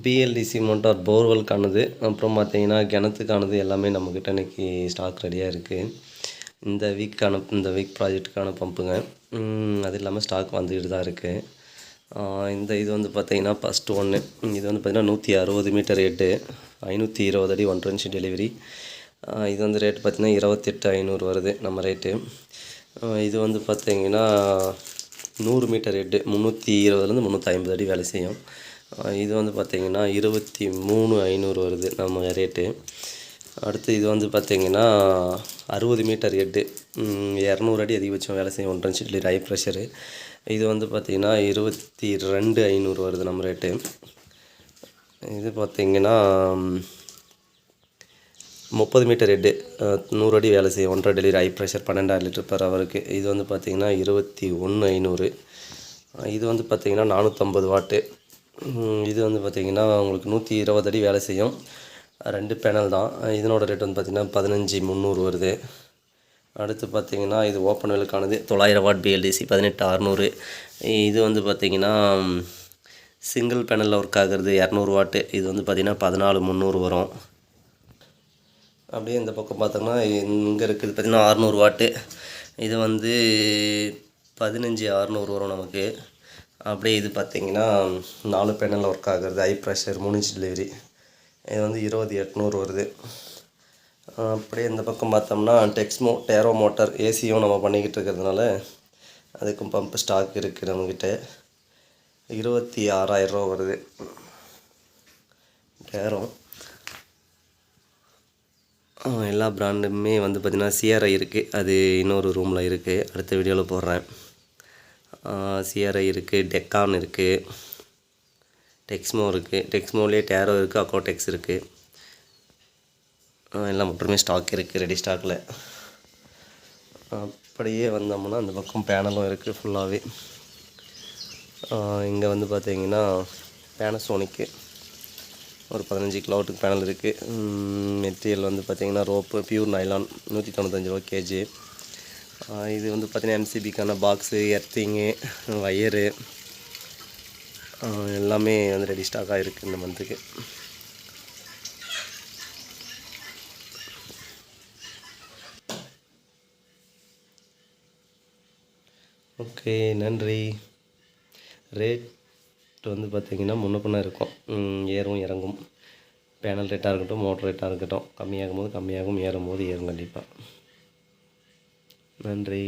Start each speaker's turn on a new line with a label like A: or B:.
A: BLDC motor போர்வெல்க்கானது, அப்புறம் பார்த்தீங்கன்னா கிணத்துக்கானது எல்லாமே நம்மக்கிட்ட இன்றைக்கி ஸ்டாக் ரெடியாக இருக்குது. இந்த வீக் ப்ராஜெக்ட்டுக்கான பம்புங்க. அது இல்லாமல் ஸ்டாக் வந்துக்கிட்டு தான் இருக்குது. இது வந்து பார்த்திங்கன்னா ஃபஸ்ட்டு ஒன்று. இது வந்து பார்த்திங்கன்னா 160 மீட்டர் ஹெட்டு, 520 அடி 1 இன்ச் டெலிவரி. இது வந்து ரேட் பார்த்திங்கன்னா 28,500 வருது நம்ம ரேட்டு. இது வந்து பார்த்திங்கன்னா 100 மீட்டர் ஹெட்டு, 320லேருந்து 350 அடி வேலை செய்யும். இது வந்து பார்த்திங்கன்னா 23,500 வருது நம்ம ரேட்டு. அடுத்து இது வந்து பார்த்திங்கன்னா 60 மீட்டர் ஹெட்டு, 200 அடி அதிகபட்சம் வேலை செய்யும், 1 இன்ச் டெலிவரி, ஹை ப்ரெஷரு. இது வந்து பார்த்திங்கன்னா 22,500 வருது நம்ம ரேட்டு. இது பார்த்திங்கன்னா 30 மீட்டர் ஹெட்டு, 100 அடி வேலை செய்யும், 1.5 delivery, high pressure, 12,000 litre per ஹவருக்கு. இது வந்து பார்த்திங்கன்னா 21,500. இது வந்து பார்த்திங்கன்னா 450 வாட்டு. இது வந்து பார்த்திங்கன்னா உங்களுக்கு 120 அடி வேலை செய்யும், 2 பேனல் தான். இதனோட ரேட் வந்து பார்த்திங்கன்னா 15,300 வருது. அடுத்து பார்த்திங்கன்னா இது ஓப்பன் வெல்லுக்கானது, 900 வாட் பிஎல்டிசி, 18,600. இது வந்து பார்த்திங்கன்னா சிங்கிள் பேனலில் ஒர்க் ஆகிறது, 200 வாட்டு. இது வந்து பார்த்திங்கன்னா 14,300 வரும். அப்படியே இந்த பக்கம் பார்த்தோம்னா இங்கே இருக்குது பார்த்திங்கன்னா 600 வாட்டு. இது வந்து 15,600 வரும் நமக்கு. அப்படியே இது பார்த்திங்கன்னா 4 பேனலில் ஒர்க் ஆகிறது, ஹை ப்ரெஷர், 3 இன்ச் டெலிவரி. இது வந்து 20,800 வருது. அப்படியே இந்த பக்கம் பார்த்தோம்னா டெக்ஸ்மோ டேரோ மோட்டார், ஏசியும் நம்ம பண்ணிக்கிட்டு இருக்கிறதுனால அதுக்கும் பம்ப் ஸ்டாக் இருக்குது நம்மக்கிட்ட. 26,000 வருது டேரோ. எல்லா பிராண்டுமே வந்து பார்த்திங்கன்னா சிஆர்ஐ இருக்குது, அது இன்னொரு ரூமில் இருக்குது, அடுத்த வீடியோவில் போடுறேன். சிஆர்ஐ இருக்குது, டெக்கான் இருக்குது, டெக்ஸ்மோ இருக்குது, டெக்ஸ்மோலேயே டேரோ இருக்குது, அக்கோடெக்ஸ் இருக்குது. எல்லாம் மட்டுமே ஸ்டாக் இருக்குது, ரெடி ஸ்டாக்கில். அப்படியே வந்தோம்னா அந்த பக்கம் பேனலும் இருக்குது ஃபுல்லாகவே. இங்கே வந்து பார்த்திங்கன்னா பேனசோனிக்கு ஒரு 15 கிலோவாட்டுக்கு பேனல் இருக்குது. மெட்டீரியல் வந்து பார்த்திங்கன்னா ரோப்பு, பியூர் நைலான், 195 ரூபா கேஜி. இது வந்து பார்த்திங்கன்னா எம்சிபிக்கான பாக்ஸு, எர்த்திங்கு, வயரு எல்லாமே வந்து ரெடி ஸ்டாக்காக இருக்குது இந்த மந்த்துக்கு. ஓகே, நன்றி. ரேட் வந்து பார்த்திங்கன்னா முன்ன பின்ன இருக்கும், ஏறும் இறங்கும். பேனல் ரேட்டாக இருக்கட்டும், மோட்டர் ரேட்டாக இருக்கட்டும், கம்மியாகும் போது கம்மியாகும், ஏறும் போது ஏறும் கண்டிப்பாக. நன்றி.